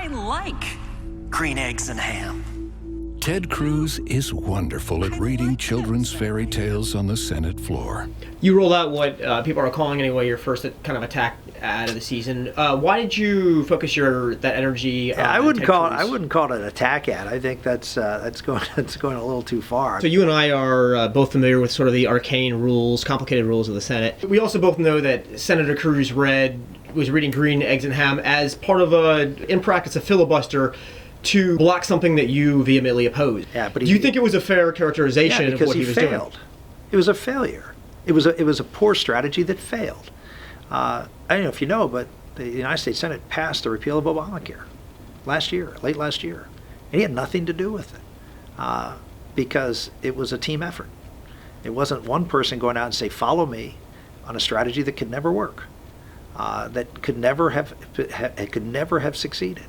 I like green eggs and ham. Ted Cruz is wonderful at reading children's fairy tales on the Senate floor. You rolled out what people are calling anyway your first kind of attack ad of the season. Why did you focus that energy? I wouldn't call it an attack ad. I think that's going a little too far. So you and I are both familiar with sort of the arcane rules, complicated rules of the Senate. We also both know that Senator Cruz was reading green eggs and ham as part of in practice, a filibuster to block something that you vehemently opposed. Yeah, but do you think it was a fair characterization of what he was failed. doing? It was a failure. It was a poor strategy that failed. I don't know if you know, but the United States Senate passed the repeal of Obamacare late last year, and he had nothing to do with it because it was a team effort. It wasn't one person going out and say, "Follow me," on a strategy that could never work, that could never have succeeded.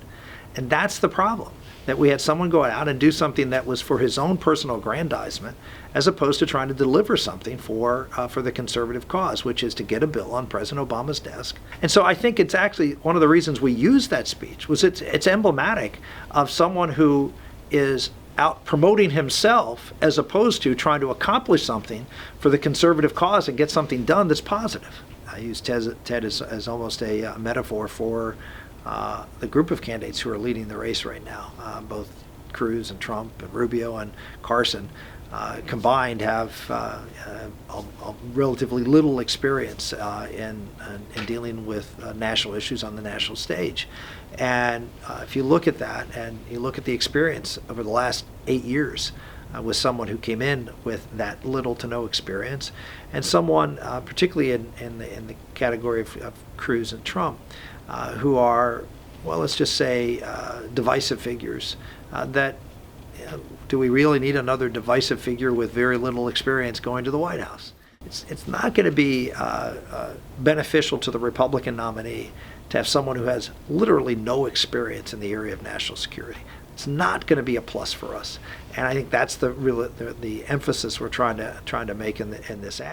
And that's the problem, that we had someone go out and do something that was for his own personal aggrandizement, as opposed to trying to deliver something for the conservative cause, which is to get a bill on President Obama's desk. And so I think it's actually one of the reasons we used that speech was it's emblematic of someone who is out promoting himself as opposed to trying to accomplish something for the conservative cause and get something done that's positive. I use Ted as almost a metaphor for the group of candidates who are leading the race right now. Both Cruz and Trump and Rubio and Carson combined have relatively little experience in dealing with national issues on the national stage. And if you look at that and you look at the experience over the last 8 years with someone who came in with that little to no experience, and someone particularly in the category of Cruz and Trump, who are, well, let's just say divisive figures, do we really need another divisive figure with very little experience going to the White House? It's not going to be beneficial to the Republican nominee to have someone who has literally no experience in the area of national security. It's not going to be a plus for us, and I think that's the emphasis we're trying to make in this ad.